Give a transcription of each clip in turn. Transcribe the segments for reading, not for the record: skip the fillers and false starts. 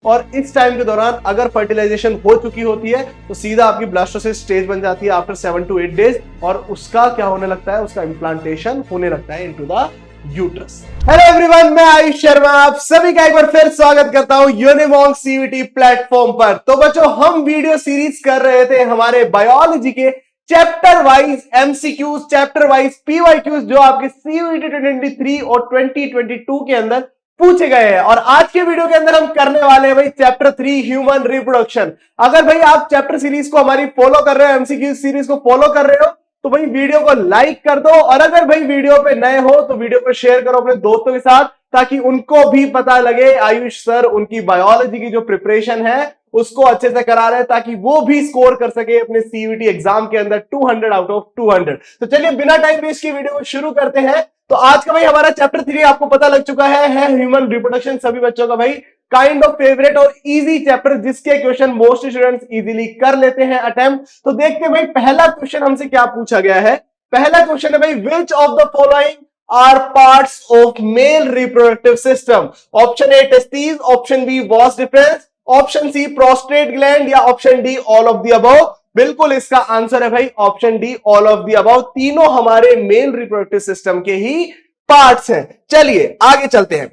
और इस टाइम के दौरान अगर फर्टिलाइजेशन हो चुकी होती है तो सीधा आपकी ब्लास्टोसिस्ट स्टेज बन जाती है आफ्टर 7 to 8 डेज, और उसका क्या होने लगता है, उसका इम्प्लांटेशन होने लगता है into the uterus. Hello everyone, मैं आयुष शर्मा आप सभी का एक बार फिर स्वागत करता हूं यूनिमॉन्क सीवीटी प्लेटफॉर्म पर। तो बच्चों, हम वीडियो सीरीज कर रहे थे हमारे बायोलॉजी के chapter wise MCQs, chapter wise PYQs जो आपके सीयूईटी 2023 और 2022 के अंदर पूछे गए हैं। और आज के वीडियो के अंदर हम करने वाले हैं भाई चैप्टर 3 ह्यूमन रिप्रोडक्शन। अगर भाई आप चैप्टर सीरीज को हमारी फॉलो कर रहे हो, एमसीक्यू सीरीज को फॉलो कर रहे हो, तो भाई वीडियो को लाइक कर दो, और अगर भाई वीडियो पे नए हो तो वीडियो को शेयर करो अपने दोस्तों के साथ, ताकि उनको भी पता लगे आयुष सर उनकी बायोलॉजी की जो प्रिपरेशन है उसको अच्छे से करा रहे हैं, ताकि वो भी स्कोर कर सके अपने सीयूईटी एग्जाम के अंदर 200 आउट ऑफ 200। तो चलिए बिना टाइम वेस्ट की वीडियो को शुरू करते हैं। तो आज का भाई हमारा चैप्टर 3 आपको पता लग चुका है ह्यूमन रिप्रोडक्शन। सभी बच्चों का भाई काइंड ऑफ फेवरेट और इजी चैप्टर, जिसके क्वेश्चन मोस्ट स्टूडेंट्स इजीली कर लेते हैं अटेम्प्ट। तो देखते हैं भाई पहला क्वेश्चन हमसे क्या पूछा गया है। पहला क्वेश्चन है भाई, which of the following are parts of male reproductive system? Option A testis, option B vas deferens, option C prostate gland, या option D all of the above. बिल्कुल इसका आंसर है भाई option D all of the above. तीनों हमारे mail reproductive system के ही parts हैं। चलिए आगे चलते हैं।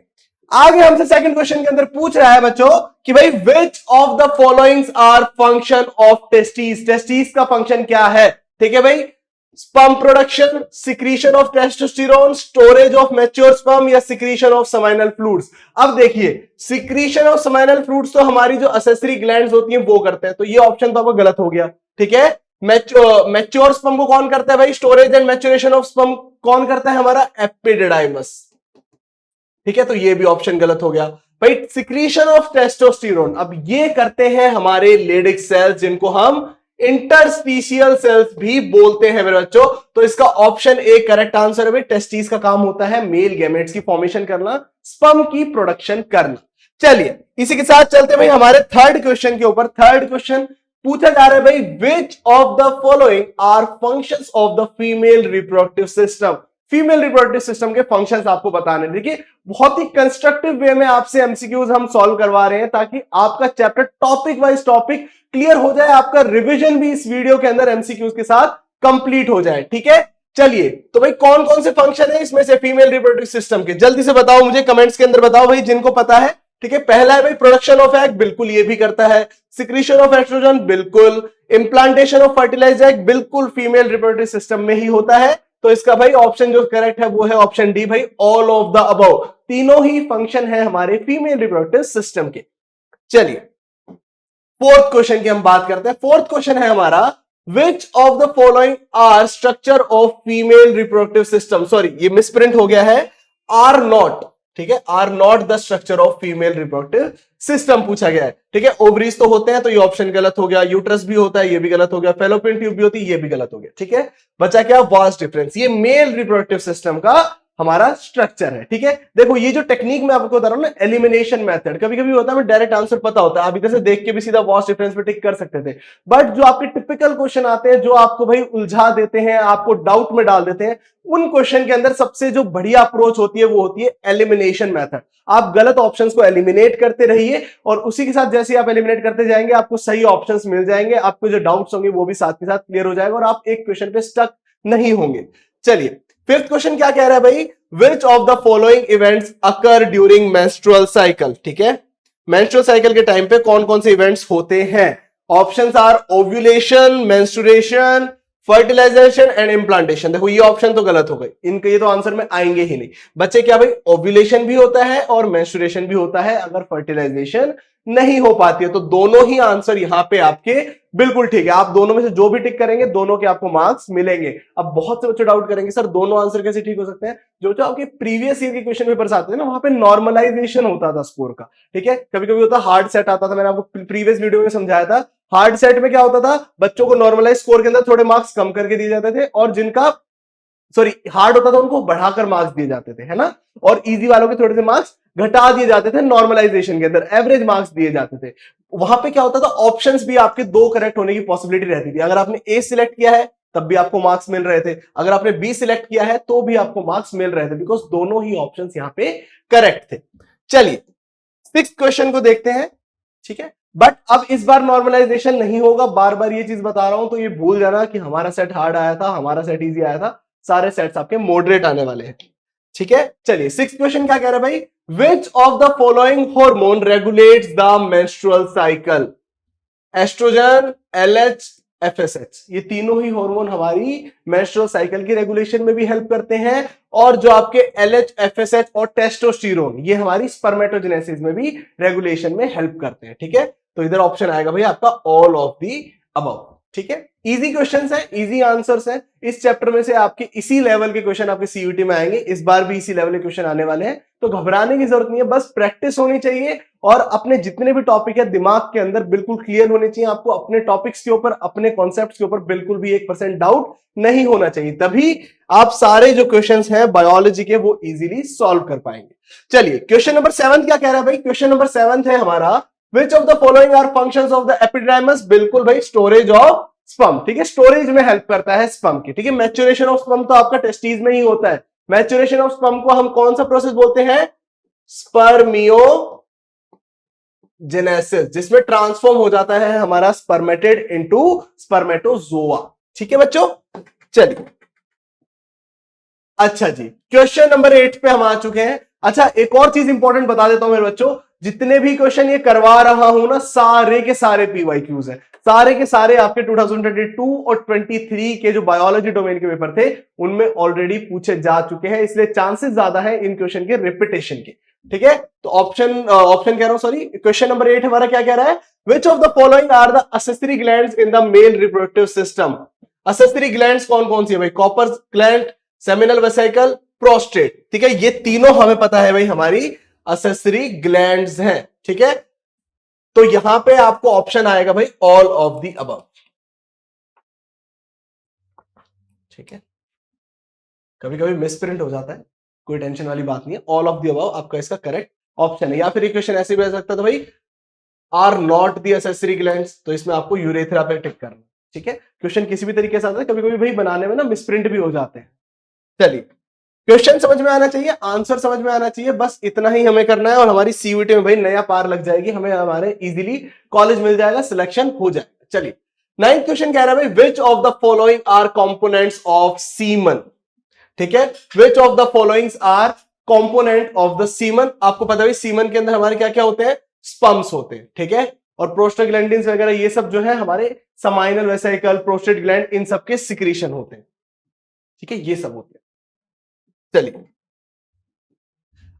आगे हमसे सेकंड क्वेश्चन के अंदर पूछ रहा है बच्चों कि भाई which of the followings are function of testis? Testis का फंक्शन क्या है? ठीक है भाई, sperm production, secretion of testosterone, storage of mature sperm, या सिक्रीशन ऑफ सेमिनल फ्लूइड्स। अब देखिए, सिक्रीशन ऑफ सेमिनल फ्लूइड्स तो हमारी जो एसेसरी ग्लैंड्स होती हैं वो करते हैं, तो ये ऑप्शन तो आपको गलत हो गया। ठीक है, मैच्योर स्पर्म को कौन करता है भाई? Storage and maturation of sperm कौन करता है? हमारा एपिडिडाइमस। ठीक है, तो ये भी ऑप्शन गलत हो गया भाई। सिक्रीशन ऑफ टेस्टोस्टेरोन, अब ये करते हैं हमारे लेडिक सेल्स, जिनको हम इंटरस्पीशियल सेल्स भी बोलते हैं मेरे बच्चों। तो इसका ऑप्शन ए करेक्ट आंसर है भाई। टेस्टिस का काम होता है मेल गैमेट्स की फॉर्मेशन करना, स्पर्म की प्रोडक्शन करना। चलिए इसी के साथ चलते भाई हमारे थर्ड क्वेश्चन के ऊपर। थर्ड क्वेश्चन पूछा जा रहा है भाई, which of the following are functions of the female reproductive system? Female reproductive system के फंक्शंस आपको बताने। देखिए बहुत ही कंस्ट्रक्टिव वे में आपसे एमसीक्यूज हम सॉल्व करवा रहे हैं, ताकि आपका chapter topic wise topic clear हो जाए, आपका रिवीजन भी इस वीडियो के अंदर एमसीक्यूज के साथ कंप्लीट हो जाए। ठीक है, चलिए तो भाई कौन कौन से फंक्शन है इसमें से फीमेल रिप्रोडक्टिव सिस्टम के, जल्दी से बताओ मुझे, कमेंट्स के अंदर बताओ भाई जिनको पता है। ठीक है, पहला है भाई प्रोडक्शन ऑफ एग, बिल्कुल ये भी करता है। सिक्रीशन ऑफ एस्ट्रोजन, बिल्कुल। इम्प्लांटेशन ऑफ फर्टिलाइज्ड एग, बिल्कुल फीमेल रिप्रोडक्टिव सिस्टम में ही होता है। तो इसका भाई ऑप्शन जो करेक्ट है वो है ऑप्शन डी भाई, ऑल ऑफ द अबव। तीनों ही फंक्शन है हमारे फीमेल रिप्रोडक्टिव सिस्टम के। चलिए फोर्थ क्वेश्चन की हम बात करते हैं। फोर्थ क्वेश्चन है हमारा, which of the following are structure of female reproductive system? Sorry, ये मिसप्रिंट हो गया है, आर नॉट। ठीक है, are not the structure of female reproductive system पूछा गया है। ठीक है, ओवरीज तो होते हैं तो ये ऑप्शन गलत हो गया, यूट्रस भी होता है ये भी गलत हो गया, फेलोपियन ट्यूब भी होती है ये भी गलत हो गया। ठीक है, बचा क्या? Vas deferens. ये मेल रिप्रोडक्टिव सिस्टम का हमारा स्ट्रक्चर है। ठीक है, देखो ये जो टेक्निक मैं आपको बता रहा हूं ना, एलिमिनेशन मेथड, कभी कभी होता है हमें डायरेक्ट आंसर पता होता है, आप इधर से देख के भी सीधा वास डिफरेंस पे टिक कर सकते थे, बट जो आपके टिपिकल क्वेश्चन आते हैं जो आपको भाई उलझा देते हैं, आपको डाउट में डाल देते हैं, उन क्वेश्चन के अंदर सबसे जो बढ़िया अप्रोच होती है वो होती है एलिमिनेशन मेथड। आप गलत ऑप्शंस को एलिमिनेट करते रहिए, और उसी के साथ जैसे आप एलिमिनेट करते जाएंगे आपको सही ऑप्शंस मिल जाएंगे, आपको जो डाउट्स होंगे वो भी साथ के साथ क्लियर हो जाएगा, और आप एक क्वेश्चन पे स्टक नहीं होंगे। चलिए फिफ्थ क्वेश्चन क्या कह रहा है भाई, which of the following events occur during menstrual cycle? ठीक है, मेंस्ट्रुअल साइकिल के टाइम पे कौन कौन से इवेंट्स होते हैं? Options are ovulation, menstruation, fertilisation and implantation. देखो ये ऑप्शन तो गलत हो गई, इनके ये तो आंसर में आएंगे ही नहीं। बच्चे क्या भाई, ओव्यूलेशन भी होता है और मेंस्ट्रुएशन भी होता है अगर फर्टिलाइजेशन नहीं हो पाती है, तो दोनों ही आंसर यहां पे आपके बिल्कुल ठीक है। आप दोनों में से जो भी टिक करेंगे दोनों के आपको मार्क्स मिलेंगे। अब बहुत से बच्चे डाउट करेंगे सर दोनों आंसर कैसे ठीक हो सकते हैं? जो आपके प्रीवियस ईयर के क्वेश्चन पेपर्स आते थे ना, वहां पे नॉर्मलाइजेशन होता था स्कोर का। ठीक है, कभी कभी होता हार्ड सेट आता था, मैंने आपको प्रीवियस वीडियो में समझाया था। हार्ड सेट में क्या होता था, बच्चों को नॉर्मलाइज स्कोर के अंदर थोड़े मार्क्स कम करके दिए जाते थे, और जिनका हार्ड होता था उनको बढ़ाकर मार्क्स दिए जाते थे, है ना, और इजी वालों के थोड़े से मार्क्स घटा दिए जाते थे। नॉर्मलाइजेशन के अंदर एवरेज मार्क्स दिए जाते थे। वहां पे क्या होता था, ऑप्शंस भी आपके दो करेक्ट होने की पॉसिबिलिटी रहती थी। अगर आपने ए सिलेक्ट किया है तब भी आपको मार्क्स मिल रहे थे, अगर आपने बी सिलेक्ट किया है तो भी आपको मार्क्स मिल रहे थे, बिकॉज दोनों ही ऑप्शंस यहां पे करेक्ट थे। चलिए सिक्स्थ क्वेश्चन को देखते हैं। ठीक है। बट अब इस बार नॉर्मलाइजेशन नहीं होगा, बार बार ये चीज बता रहा हूं, तो ये भूल जाना कि हमारा सेट हार्ड आया था, हमारा सेट इजी आया था, सारे सेट्स आपके मॉडरेट आने वाले हैं। ठीक है, चलिए सिक्स्थ क्वेश्चन क्या कह रहा है भाई, which of the following hormone regulates the menstrual cycle? Estrogen, LH, FSH, ये तीनों ही हार्मोन हमारी मेंस्ट्रुअल साइकिल की रेगुलेशन में भी हेल्प करते हैं, और जो आपके एलएच, एफएसएच और टेस्टोस्टेरोन, ये हमारी स्पर्मेटोजेनेसिस में भी रेगुलेशन में हेल्प करते हैं। ठीक है, तो इधर ऑप्शन आएगा भाई आपका ऑल ऑफ दी अबव। ठीक है, इजी क्वेश्चंस है, इजी आंसर्स है, इस चैप्टर में से आपके इसी लेवल के क्वेश्चन आपके सीयूटी में आएंगे, इस बार भी इसी लेवल के क्वेश्चन आने वाले हैं, तो घबराने की जरूरत नहीं है, बस प्रैक्टिस होनी चाहिए और अपने जितने भी टॉपिक है दिमाग के अंदर बिल्कुल क्लियर होने चाहिए। आपको अपने टॉपिक्स के ऊपर, अपने कॉन्सेप्ट्स के ऊपर बिल्कुल भी 1% डाउट नहीं होना चाहिए, तभी आप सारे जो क्वेश्चंस हैं बायोलॉजी के वो इजीली सॉल्व कर पाएंगे। चलिए क्वेश्चन नंबर 7 क्या कह रहा है भाई, क्वेश्चन नंबर 7 है हमारा, which of the following are functions of the epidermis? बिल्कुल भाई, स्टोरेज ऑफ स्पर्म। ठीक है, स्टोरेज में हेल्प करता है स्पर्म की। ठीक है, मैच्योरेशन ऑफ स्पर्म तो आपका टेस्टिस में ही होता है। मैच्योरेशन ऑफ स्पर्म को हम कौन सा प्रोसेस बोलते हैं? स्पर्मियोजेनेसिस, जिसमें ट्रांसफॉर्म हो जाता है हमारा स्पर्मेटिड इनटू स्पर्मेटोजोआ। ठीक है बच्चों, चलिए अच्छा जी, क्वेश्चन नंबर 8 पे हम आ चुके हैं। अच्छा, एक और चीज इंपॉर्टेंट बता देता हूं मेरे बच्चों, जितने भी क्वेश्चन ये करवा रहा हूं ना, सारे के सारे पीवाईक्यूज हैं, सारे के सारे आपके 2022 और 23 के जो बायोलॉजी डोमेन के पेपर थे उनमें ऑलरेडी पूछे जा चुके हैं, इसलिए चांसेस ज्यादा है इन क्वेश्चन के रिपीटेशन के। ठीक है, तो ऑप्शन कह रहा हूं, सॉरी, क्वेश्चन नंबर 8 हमारा क्या कह रहा है, which of the following are the accessory glands in the male reproductive system? Accessory glands कौन कौन सी है भाई? Cowper gland, seminal vesicle, prostate. ठीक है, ये तीनों हमें पता है भाई हमारी असेसरी ग्लैंड्स हैं। ठीक है, तो यहां पे आपको ऑप्शन आएगा भाई ऑल ऑफ द अबव। ठीक है, कभी कभी मिसप्रिंट हो जाता है, कोई टेंशन वाली बात नहीं है, ऑल ऑफ द अबव आपका इसका करेक्ट ऑप्शन है। या फिर क्वेश्चन ऐसे भी आ सकता था भाई, are not the accessory glands, तो इसमें आपको यूरेथ्रा पे टिक करना। ठीक है, क्वेश्चन किसी भी तरीके से आता है, कभी कभी भाई बनाने में ना मिसप्रिंट भी हो जाते हैं। चलिए, क्वेश्चन समझ में आना चाहिए, आंसर समझ में आना चाहिए, बस इतना ही हमें करना है और हमारी सीयूटी में भाई नया पार लग जाएगी, हमें हमारे इजीली कॉलेज मिल जाएगा, सिलेक्शन हो जाएगा। चलिए, 9th क्वेश्चन कह रहा है भाई, which of the following are components of semen? ठीक है, which of the followings are component of the semen? आपको पता है सीमन के अंदर हमारे क्या क्या होते हैं? स्पर्म्स होते हैं। ठीक है, और प्रोस्टाग्लैंडिन्स वगैरह ये सब जो है हमारे समाइनल वेसिकल, प्रोस्टेट ग्लैंड, इन सब के सिक्रीशन होते हैं। ठीक है, ये सब होते हैं। चलिए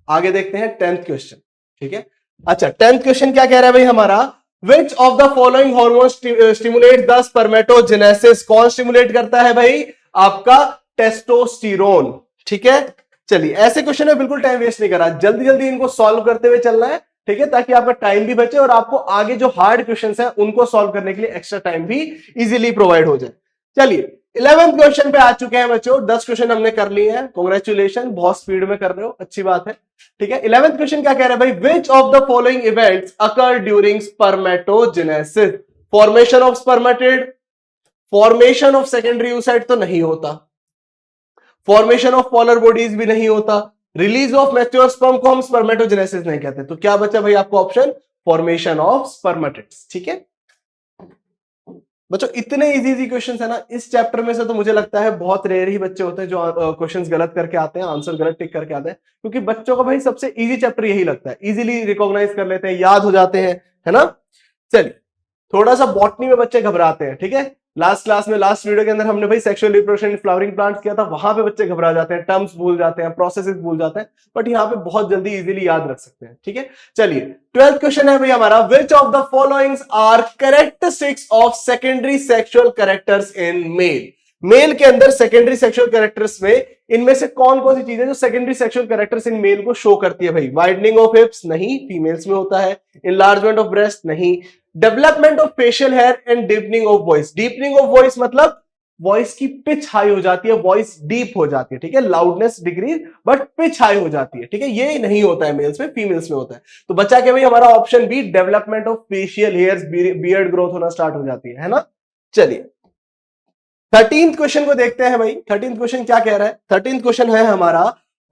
आगे देखते हैं 10th क्वेश्चन। ठीक है, अच्छा 10th क्वेश्चन क्या कह रहा है भाई हमारा, which of the following hormone stimulate the spermatogenesis? कौन स्टिमुलेट करता है भाई? आपका टेस्टोस्टेरोन। ठीक है, चलिए ऐसे क्वेश्चन में बिल्कुल टाइम वेस्ट नहीं करा, जल्दी जल्दी इनको सॉल्व करते हुए चलना है। ठीक है, ताकि आपका टाइम भी बचे और आपको आगे जो हार्ड क्वेश्चंस हैं उनको सॉल्व करने के लिए एक्स्ट्रा टाइम भी इजीली प्रोवाइड हो जाए। चलिए 11th क्वेश्चन पे आ चुके हैं बच्चों, 10 क्वेश्चन हमने कर लिए हैं, कांग्रेचुलेशन, बहुत स्पीड में कर रहे हो, अच्छी बात है। ठीक है, 11th क्वेश्चन क्या कह रहा है भाई, which of the following events occur during spermatogenesis? Formation of spermatid, formation of secondary oocyte तो नहीं होता, फॉर्मेशन ऑफ पोलर बॉडीज भी नहीं होता, रिलीज ऑफ मैच्योर स्पर्म को हम स्पर्मेटोजेनेसिस नहीं कहते, तो क्या बचा भाई आपको ऑप्शन? Formation of spermatids. ठीक है बच्चों, इतने इजी इजी क्वेश्चंस है ना इस चैप्टर में से, तो मुझे लगता है बहुत रेयर ही बच्चे होते हैं जो क्वेश्चंस गलत करके आते हैं, आंसर गलत टिक करके आते हैं, क्योंकि बच्चों को भाई सबसे इजी चैप्टर यही लगता है, इजीली रिकॉग्नाइज कर लेते हैं, याद हो जाते हैं, है ना। चलिए, थोड़ा सा बॉटनी में बच्चे घबराते हैं। ठीक है, लास्ट क्लास में, लास्ट वीडियो के अंदर हमने भाई sexual reproduction in flowering plants किया था, वहां पे बच्चे घबरा जाते हैं, टर्म्स भूल जाते हैं, प्रोसेसेस भूल जाते हैं, बट यहाँ पे बहुत जल्दी इजीली याद रख सकते हैं। ठीक है, चलिए 12th क्वेश्चन है भाई हमारा, which of the followings are characteristics of secondary sexual characters in male? Male के अंदर सेकेंडरी सेक्सुअल कैरेक्टर्स में इनमें से कौन कौन सी चीजें जो secondary sexual characters in male को शो करती है भाई? वाइडनिंग ऑफ हिप्स नहीं, फीमेल्स में होता है। इनलार्जमेंट ऑफ ब्रेस्ट नहीं। Development of facial hair and deepening of voice. Deepening of voice मतलब वॉइस की पिच हाई हो जाती है, वॉइस डीप हो जाती है। ठीक है, loudness decrease but pitch high हो जाती है। ठीक है, ये नहीं होता है मेल्स में, फीमेल्स में होता है। तो बचा के भाई हमारा option B, development of facial hairs, beard growth होना स्टार्ट हो जाती है ना। चलिए 13th क्वेश्चन को देखते हैं भाई, 13th क्वेश्चन क्या कह रहा है। 13th क्वेश्चन है हमारा,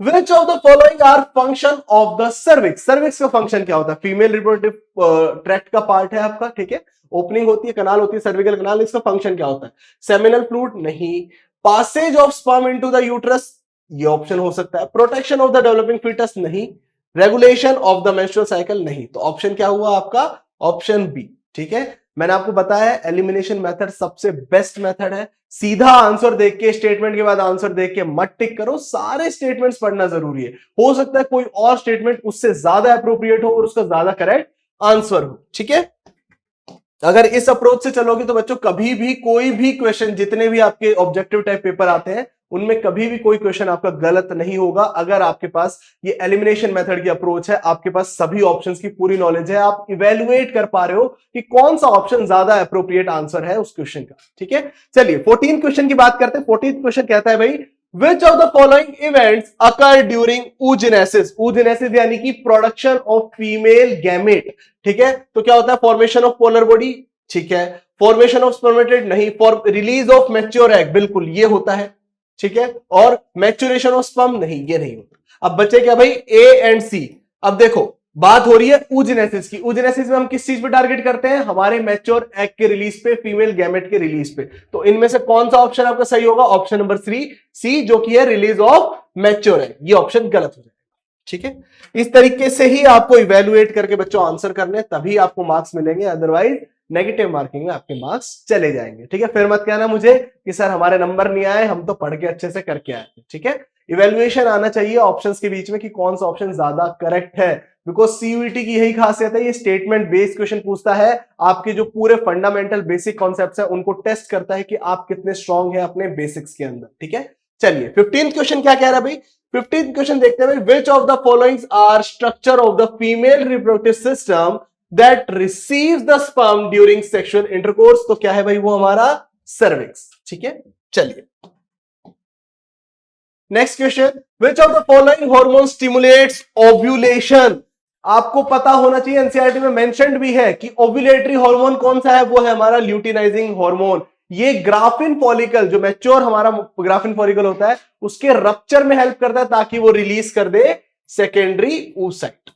Which of the following are function of the cervix? cervix का फंक्शन क्या होता है? फीमेल रिप्रोडक्टिव ट्रैक्ट का पार्ट है आपका, ठीक है, ओपनिंग होती है, कनाल होती है, सर्विकल कनाल, इसका फंक्शन क्या होता है? सेमिनल फ्लूइड नहीं, passage of sperm into the uterus ये ऑप्शन हो सकता है, protection of the developing foetus नहीं, regulation of the menstrual cycle नहीं, तो ऑप्शन क्या हुआ आपका? ऑप्शन बी, ठीक है। मैंने आपको बताया एलिमिनेशन मेथड सबसे बेस्ट मेथड है, सीधा आंसर देख के, स्टेटमेंट के बाद आंसर देख के मत टिक करो, सारे स्टेटमेंट्स पढ़ना जरूरी है, हो सकता है कोई और स्टेटमेंट उससे ज्यादा अप्रोप्रिएट हो और उसका ज्यादा करेक्ट आंसर हो, ठीक है। अगर इस अप्रोच से चलोगे तो बच्चों कभी भी कोई भी क्वेश्चन, जितने भी आपके ऑब्जेक्टिव टाइप पेपर आते हैं उनमें कभी भी कोई क्वेश्चन आपका गलत नहीं होगा, अगर आपके पास ये एलिमिनेशन मेथड की अप्रोच है, आपके पास सभी ऑप्शंस की पूरी नॉलेज है, आप इवेल्युएट कर पा रहे हो कि कौन सा ऑप्शन ज्यादा अप्रोप्रिएट आंसर है उस क्वेश्चन का, ठीक है। चलिए 14th क्वेश्चन की बात करते हैं। 14th क्वेश्चन कहता है भाई, Which of the following events occur during oogenesis? oogenesis यानी कि प्रोडक्शन ऑफ फीमेल गैमेट, ठीक है। तो क्या होता है? फॉर्मेशन ऑफ पोलर बॉडी, ठीक है, फॉर्मेशन ऑफ स्पर्मेटेड नहीं, for release of mature egg बिल्कुल ये होता है, ठीक है, और मैच्योरेशन ऑफ स्पर्म नहीं, ये नहीं होता। अब बचे क्या भाई? ए एंड सी। अब देखो बात हो रही है oogenesis की, oogenesis में हम किस चीज पे टारगेट करते हैं? हमारे मैच्योर एग के रिलीज पे, फीमेल गैमेट के रिलीज पे, तो इनमें से कौन सा ऑप्शन आपका सही होगा? ऑप्शन नंबर 3 सी, जो कि है रिलीज ऑफ मैच्योर एग, ये ऑप्शन गलत हो जाएगा, ठीक है। इस तरीके से ही आपको इवेल्युएट करके बच्चों आंसर करने, तभी आपको मार्क्स मिलेंगे, अदरवाइज नेगेटिव मार्किंग में आपके मार्क्स चले जाएंगे, ठीक है। फिर मत कहना मुझे कि सर हमारे नंबर नहीं आए, हम तो पढ़ के अच्छे से करके आए थे, ठीक है। इवेल्युएशन आना चाहिए ऑप्शंस के बीच में कि कौन सा ऑप्शन ज्यादा करेक्ट है, बिकॉज सीयूईटी की यही खासियत है, ये स्टेटमेंट बेस्ड क्वेश्चन पूछता है, आपके जो पूरे फंडामेंटल बेसिक कॉन्सेप्ट्स है उनको टेस्ट करता है कि आप कितने स्ट्रांग है अपने बेसिक्स के अंदर, ठीक है। चलिए 15th क्वेश्चन क्या कह रहा है भाई? 15th क्वेश्चन देखते हैं भाई, which of the followings are structure of the female reproductive system that receives the sperm during sexual intercourse? तो क्या है भाई? वो हमारा सर्विक्स, ठीक है। चलिए next question, which of the following hormone stimulates ovulation? आपको पता होना चाहिए, एनसीईआरटी में मेंशन्ड भी है कि ओव्यूलेटरी हार्मोन कौन सा है? वो है हमारा ल्यूटिनाइजिंग हार्मोन। ये ग्राफिन फॉलिकल, जो मैच्योर हमारा ग्राफिन फॉलिकल होता है, उसके रप्चर में हेल्प करता है ताकि वो रिलीज कर दे सेकेंडरी oocyte,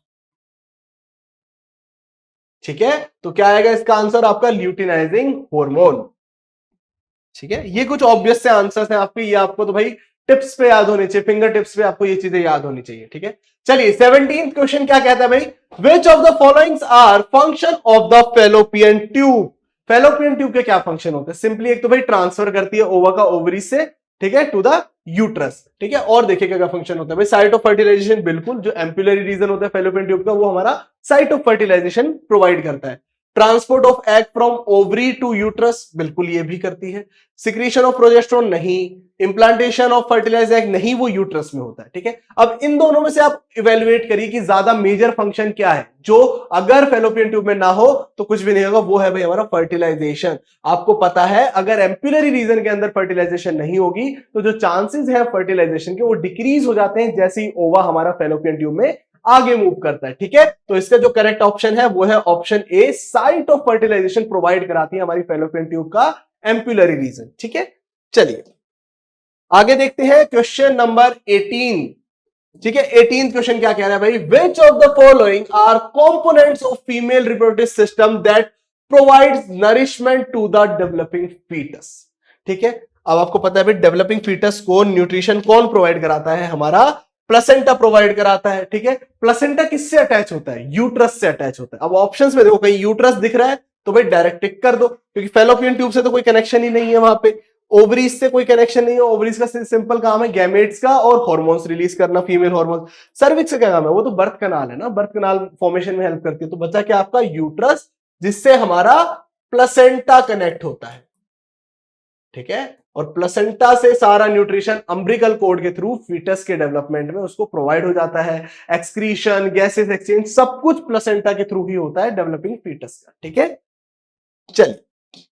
ठीक है। तो क्या आएगा इसका आंसर? आपका ल्यूटिनाइजिंग हार्मोन, ठीक है। ये कुछ ऑब्वियस से आंसर्स हैं आपके, ये आपको तो भाई टिप्स पे याद होनी चाहिए, फिंगर टिप्स पे आपको ये चीजें याद होनी चाहिए, ठीक है। चलिए 17th क्वेश्चन क्या कहता है भाई? Which of the followings are function of the fallopian tube? Fallopian tube के क्या फंक्शन होते हैं? सिंपली एक तो भाई ट्रांसफर करती है ओवा का ओवरी से, ठीक है, टू द यूट्रस, ठीक है। और देखिए क्या फंक्शन होता है भाई? साइट ऑफ फर्टिलाइजेशन, बिल्कुल, जो एम्पुलरी रीजन होता है फेलोपियन ट्यूब का, वो हमारा साइट ऑफ फर्टिलाइजेशन प्रोवाइड करता है। Transport of egg from ovary to uterus, बिल्कुल ये भी करती है। सिक्रीशन ऑफ प्रोजेस्टेरोन नहीं, इंप्लांटेशन ऑफ फर्टिलाइज एग नहीं, वो यूट्रस में होता है, ठीक है। अब इन दोनों में से आप इवेल्युएट करिए कि ज्यादा मेजर फंक्शन क्या है, जो अगर फेलोपियन ट्यूब में ना हो तो कुछ भी नहीं होगा, वो है भाई हमारा फर्टिलाइजेशन। आपको पता है अगर एम्पुलरी रीजन के अंदर फर्टिलाइजेशन नहीं होगी तो जो चांसेस है फर्टिलाइजेशन के वो डिक्रीज हो जाते हैं जैसे ही ओवा हमारा फेलोपियन ट्यूब में आगे मूव करता है, ठीक है। तो इसका जो करेक्ट ऑप्शन है वो है option A, site of fertilisation provide कराती है हमारी फेलोपियन ट्यूब का एम्पुलरी रीजन, ठीक है। चलिए आगे देखते हैं क्वेश्चन नंबर 18, ठीक है। 18th क्वेश्चन क्या कह रहा है भाई? Which of the following are components of female reproductive system that provides nourishment to the developing foetus, ठीक है। अब आपको पता है भाई डेवलपिंग फीटस को न्यूट्रिशन कौन प्रोवाइड कराता है? हमारा प्लेसेंटा प्रोवाइड कराता है, ठीक है। प्लेसेंटा किससे अटैच होता है? यूट्रस से अटैच होता है। अब ऑप्शंस में देखो कहीं यूट्रस दिख रहा है तो भाई डायरेक्ट टिक कर दो, क्योंकि फेलोपियन ट्यूब से तो कोई कनेक्शन ही नहीं है वहां पे, ओवरीज से कोई कनेक्शन नहीं है, ओवरीज का सिंपल काम है गैमेट्स का और हार्मोन्स रिलीज करना, फीमेल हार्मोन्स। सर्विक्स का क्या काम है? वो तो बर्थ कनाल है ना, बर्थ कनाल फॉर्मेशन में हेल्प करती है। तो बचा क्या आपका? यूट्रस, जिससे हमारा प्लेसेंटा कनेक्ट होता है, ठीक है। और प्लेसेंटा से सारा न्यूट्रिशन अम्ब्रिकल कोड के थ्रू फीटस के डेवलपमेंट में उसको प्रोवाइड हो जाता है। एक्सक्रीशन, गैसेस एक्सचेंज, सब कुछ प्लेसेंटा के थ्रू ही होता है डेवलपिंग फीटस का, ठीक है। चलिए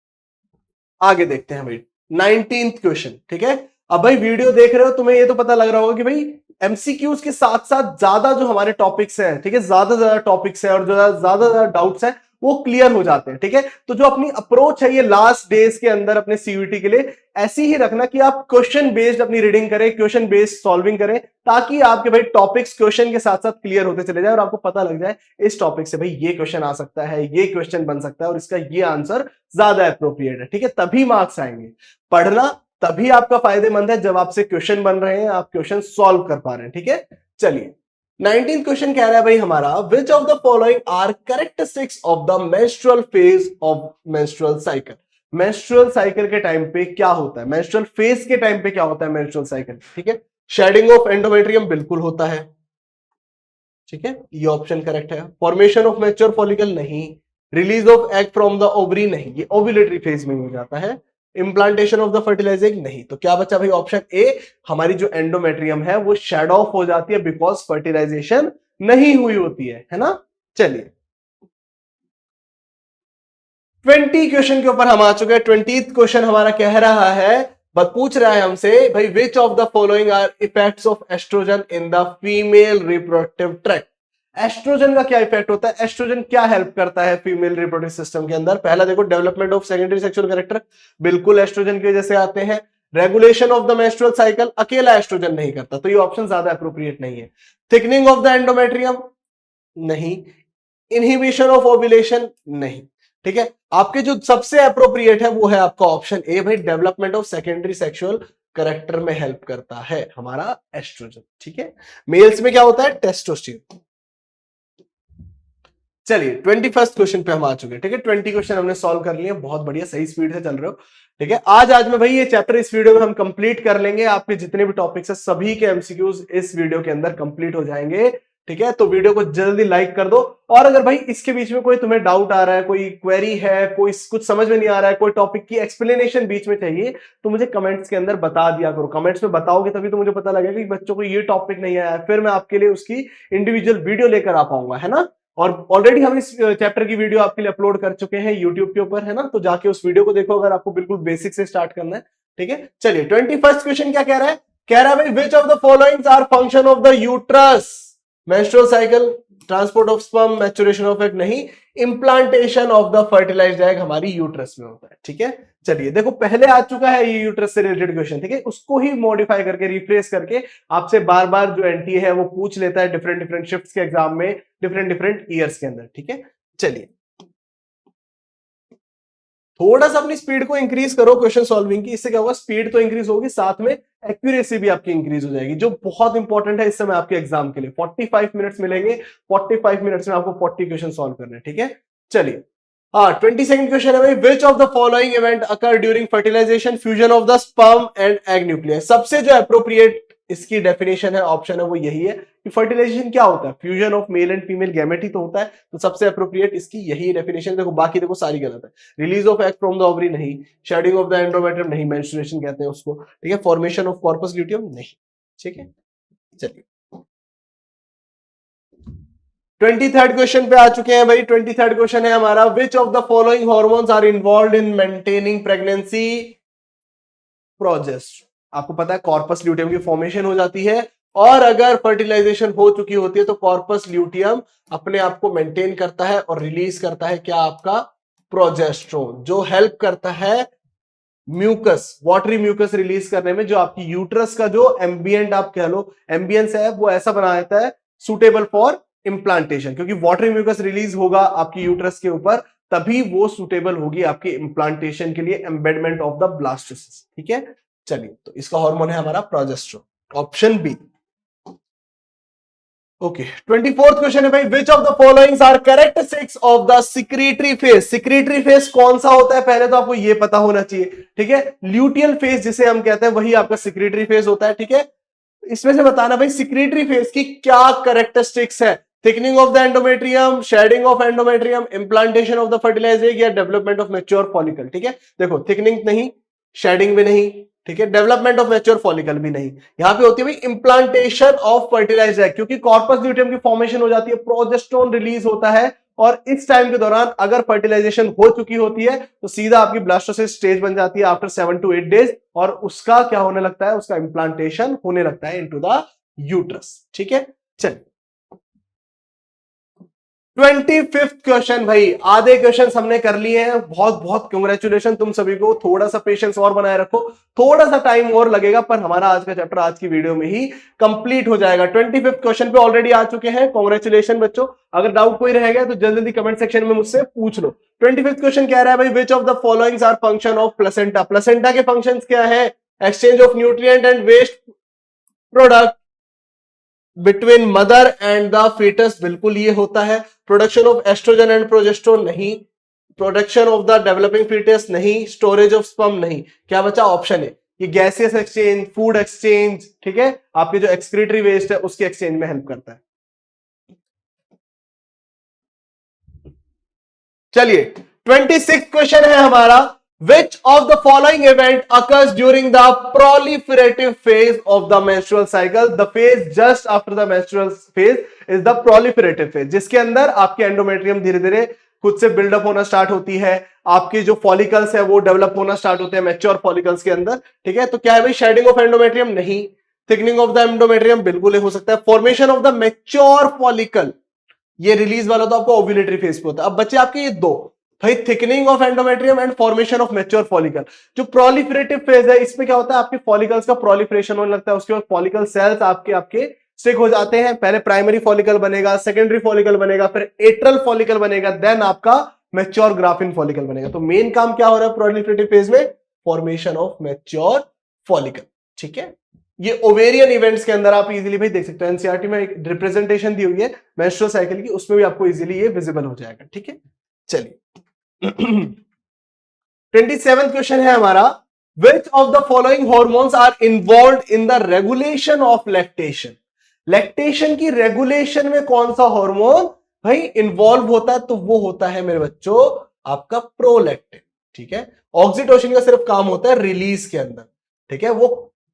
आगे देखते हैं भाई 19th क्वेश्चन, ठीक है। अब भाई वीडियो देख रहे हो, तुम्हें ये तो पता लग रहा होगा कि भाई एमसीक्यूज के साथ साथ ज्यादा जो हमारे टॉपिक्स हैं, ठीक है, ज्यादा टॉपिक्स है और जो ज्यादा डाउट्स हैं वो क्लियर हो जाते हैं। ठीक है, तो जो अपनी अप्रोच है ये लास्ट डेज के अंदर अपने सीयूईटी के लिए ऐसी ही रखना कि आप क्वेश्चन बेस्ड अपनी रीडिंग करें, क्वेश्चन बेस्ड सॉल्विंग करें, ताकि आपके भाई टॉपिक्स क्वेश्चन के साथ साथ क्लियर होते चले जाए और आपको पता लग जाए इस टॉपिक से भाई ये क्वेश्चन आ सकता है, ये क्वेश्चन बन सकता है और इसका ये आंसर ज्यादा अप्रोप्रिएट है। ठीक है, तभी मार्क्स आएंगे। पढ़ना तभी आपका फायदेमंद है जब आपसे क्वेश्चन बन रहे हैं, आप क्वेश्चन सॉल्व कर पा रहे हैं। ठीक है, चलिए 19th क्वेश्चन कह रहा है भाई हमारा, which of the following are characteristics of the menstrual phase of menstrual cycle. Menstrual cycle के टाइम पे क्या होता है, मेंस्ट्रुअल फेज के टाइम पे क्या होता है मेंस्ट्रुअल साइकिल। ठीक है, शेडिंग ऑफ एंडोमेट्रियम बिल्कुल होता है। ठीक है, ये ऑप्शन करेक्ट है। फॉर्मेशन ऑफ मैच्योर फॉलिकल नहीं। Release of egg from the ovary नहीं, ये ओव्यूलेटरी फेज में हो जाता है। इम्प्लांटेशन ऑफ द फर्टिलाइजिंग नहीं। तो क्या बचा भाई ऑप्शन ए, हमारी जो एंडोमेट्रियम है वो शेड ऑफ हो जाती है बिकॉज फर्टिलाइजेशन नहीं हुई होती है ना। चलिए 20 क्वेश्चन के ऊपर हम आ चुके हैं। 20th क्वेश्चन हमारा कह रहा है, बस पूछ रहा है हमसे भाई, which of the following are effects of estrogen in the female reproductive tract. Estrogen का क्या इफेक्ट होता है, एस्ट्रोजन क्या हेल्प करता है फीमेल रिप्रोडक्टिव सिस्टम के अंदर। पहला देखो, development of secondary sexual character, बिल्कुल एस्ट्रोजन की वजह से आते हैं। Regulation of the menstrual cycle अकेला एस्ट्रोजन नहीं करता, तो ये ऑप्शन ज्यादा अप्रोप्रिएट नहीं है। थिकनिंग ऑफ द एंडोमेट्रियम नहीं। इनहिबिशन ऑफ ओव्यूलेशन नहीं। ठीक है, आपके जो सबसे अप्रोप्रिएट है वो है आपका ऑप्शन ए भाई, development of secondary sexual character में हेल्प करता है हमारा एस्ट्रोजन। ठीक है, मेल्स में क्या होता है, टेस्टोस्टेरोन। चलिए 21st क्वेश्चन पे हम आ चुके हैं। ठीक है, 20 क्वेश्चन हमने सॉल्व कर लिए, बहुत बढ़िया, सही स्पीड से चल रहे हो। ठीक है, आज में भाई ये चैप्टर इस वीडियो में हम कंप्लीट कर लेंगे। आपके जितने भी टॉपिक्स है सभी के एमसीक्यूज इस वीडियो के अंदर कंप्लीट हो जाएंगे। ठीक है, तो वीडियो को जल्दी लाइक कर दो। और अगर भाई इसके बीच में कोई तुम्हें डाउट आ रहा है, कोई क्वेरी है, कोई कुछ समझ में नहीं आ रहा है, कोई टॉपिक की एक्सप्लेनेशन बीच में चाहिए, तो मुझे कमेंट्स के अंदर बता दिया करो। कमेंट्स में बताओगे तभी तो मुझे पता लगेगा कि बच्चों को ये टॉपिक नहीं आया, फिर मैं आपके लिए उसकी इंडिविजुअल वीडियो लेकर आ पाऊंगा, है ना। और ऑलरेडी हम इस चैप्टर की वीडियो आपके लिए अपलोड कर चुके हैं यूट्यूब के ऊपर, है ना, तो जाके उस वीडियो को देखो अगर आपको बिल्कुल बेसिक से स्टार्ट करना है। ठीक है, चलिए 21st क्वेश्चन क्या कह रहा है, कह रहा है भाई, which of the followings are function of the uterus. Menstrual cycle, transport of sperm, maturation of egg नहीं। Implantation of the fertilised egg हमारी यूट्रस में होता है। ठीक है, चलिए देखो पहले आ चुका है ये यूट्रस से रिलेटेड क्वेश्चन। ठीक है, उसको ही मॉडिफाई करके रिफ्रेश करके आपसे बार बार जो एनटीए है वो पूछ लेता है डिफरेंट डिफरेंट शिफ्ट्स के एग्जाम में, डिफरेंट डिफरेंट ईयर्स के अंदर। ठीक है, चलिए थोड़ा सा अपनी स्पीड को इंक्रीज करो क्वेश्चन सॉल्विंग की, इससे क्या होगा, स्पीड तो इंक्रीज होगी, साथ में एक्यूरेसी भी आपकी इंक्रीज हो जाएगी, जो बहुत इंपॉर्टेंट है इस समय आपके एग्जाम के लिए। 45 मिनट्स मिलेंगे, 45 मिनट्स में आपको 40 क्वेश्चन सॉल्व करने हैं। ठीक है, चलिए 22nd क्वेश्चन है भाई, which of the following event occur during fertilisation, fusion of the sperm and egg nucleus. सबसे जो अप्रोप्रिएट इसकी डेफिनेशन है, ऑप्शन है, वो यही है कि फर्टिलाइजेशन क्या होता है, fusion of male and female gamete ही तो होता है। तो सबसे अप्रोप्रिएट इसकी यही डेफिनेशन। देखो बाकी देखो सारी गलत है। Release of egg from the ovary नहीं, शेडिंग ऑफ द एंडोमेट्रियम नहीं, मेंस्ट्रुएशन कहते हैं उसको। ठीक है, फॉर्मेशन ऑफ कॉर्पस ल्यूटियम नहीं। ठीक है, चलिए 23rd क्वेश्चन पे आ चुके हैं भाई। 23rd क्वेश्चन है हमारा, which of the following hormones are involve in maintaining pregnancy. Progest, आपको पता है कॉर्पस ल्यूटियम की फॉर्मेशन हो जाती है, और अगर फर्टिलाइजेशन हो चुकी होती है तो कॉर्पस ल्यूटियम अपने आप को मेंटेन करता है और रिलीज करता है क्या, आपका प्रोजेस्ट्रोन, जो हेल्प करता है म्यूकस, वाटरी म्यूकस रिलीज करने में, जो आपकी यूट्रस का जो एम्बियंट आप कह लो, एम्बियंस है, वो ऐसा बना देता है सुटेबल फॉर इम्प्लांटेशन। क्योंकि वाटरी म्यूकस रिलीज होगा आपकी यूट्रस के ऊपर, तभी वो सुटेबल होगी आपके इम्प्लांटेशन के लिए, एम्बेडमेंट ऑफ द ब्लास्टोसिस। ठीक है, चलिए तो इसका हार्मोन है हमारा progesterone, option B. Okay 24th question है भाई, which of the followings are characteristics of the secretory phase. Secretory phase कौन सा होता है, पहले तो आपको ये पता होना चाहिए। ठीक है, ल्यूटियल फेज जिसे हम कहते हैं वही आपका सिक्रीटरी फेज होता है। ठीक है, इसमें से बताना भाई सिक्रीटरी फेज की क्या कैरेक्टरिस्टिक्स है, thickening of the endometrium, shedding of endometrium, implantation of the fertilised egg, या डेवलपमेंट ऑफ मैच्योर फॉलिकल। ठीक है, देखो थिकनिंग नहीं, शेडिंग भी नहीं, ठीक है, डेवलपमेंट ऑफ मैच्योर फॉलिकल भी नहीं। यहां पे होती है भाई इम्प्लांटेशन ऑफ फर्टिलाइज्ड एग, क्योंकि कॉर्पस ल्यूटियम की फॉर्मेशन हो जाती है, प्रोजेस्टेरोन रिलीज होता है, और इस टाइम के दौरान अगर फर्टिलाइजेशन हो चुकी होती है तो सीधा आपकी ब्लास्टोसिस स्टेज बन जाती है आफ्टर 7 to 8 डेज, और उसका क्या होने लगता है, उसका इम्प्लांटेशन होने लगता है इनटू द यूट्रस। ठीक है, चलिए 25th क्वेश्चन भाई, आधे क्वेश्चन हमने कर लिए हैं। बहुत बहुत कंग्रेचुलेशन तुम सभी को। थोड़ा सा पेशेंस और बनाए रखो, थोड़ा सा टाइम और लगेगा, पर हमारा आज का चैप्टर आज की वीडियो में ही कंप्लीट हो जाएगा। 25th क्वेश्चन पे ऑलरेडी आ चुके हैं। कांग्रेचुलेशन बच्चों। अगर डाउट कोई रह गया तो जल्दी जल्दी कमेंट सेक्शन में मुझसे पूछ लो। 25th क्वेश्चन कह रहा है भाई, which of the followings are function of placenta. Placenta के फंक्शंस क्या है? Exchange of nutrient and waste product between mother and the foetus, बिल्कुल ये होता है। Production of estrogen and progesterone नहीं। Production of the developing foetus नहीं। Storage of sperm नहीं। क्या बचा? ऑप्शन है ये गैसियस एक्सचेंज, फूड एक्सचेंज, ठीक है, आपके जो एक्सक्रीटरी वेस्ट है उसके एक्सचेंज में हेल्प करता है। चलिए 26th क्वेश्चन है हमारा, which of the following event occurs during the proliferative phase of the menstrual cycle? The phase just after the menstrual phase is the proliferative phase, जिसके अंदर आपके एंडोमेट्रियम धीरे धीरे खुद से बिल्डअप होना स्टार्ट होती है। आपके जो फॉलिकल्स है वो डेवलप होना स्टार्ट होते हैं मैच्योर फॉलिकल्स के अंदर, ठीक है। तो क्या है भाई? शेडिंग ऑफ एंडोमेट्रियम नहीं। थिकनिंग ऑफ द एंडोमेट्रियम बिल्कुल हो सकता है। Formation of the mature follicle, ये रिलीज वाला तो आपको ओव्यूलेटरी फेज पे होता है। अब बच्चे आपके ये दो भाई, thickening of endometrium and formation of mature follicle. जो प्रोलिफरेटिव फेज है इसमें क्या होता है? आपके फॉलिकल्स का प्रोलिफरेशन होने लगता है। उसके बाद फॉलिकल सेल्स आपके आपके स्टिक हो जाते हैं। पहले प्राइमरी फॉलिकल बनेगा, सेकेंडरी फॉलिकल बनेगा, फिर एट्रल फॉलिकल बनेगा, देन आपका मैच्योर ग्राफिन फॉलिकल बनेगा। तो मेन काम क्या हो रहा है प्रोलिफरेटिव फेज में? फॉर्मेशन ऑफ मैच्योर फॉलिकल, ठीक है। ये ओवेरियन इवेंट्स के अंदर आप इजीली भाई देख सकते हो। एनसीईआरटी में एक रिप्रेजेंटेशन दी हुई है मेंस्ट्रुअल साइकिल की, उसमें भी आपको इजीली ये विजिबल हो जाएगा, ठीक है। चलिए 27th क्वेश्चन है हमारा, which of the following hormones are involved in the regulation of lactation? Lactation की रेगुलेशन में कौन सा हार्मोन भाई इन्वॉल्व होता है? तो वो होता है मेरे बच्चों आपका प्रोलैक्टिन, ठीक है। ऑक्सीटोसिन का सिर्फ काम होता है रिलीज के अंदर, ठीक है। वो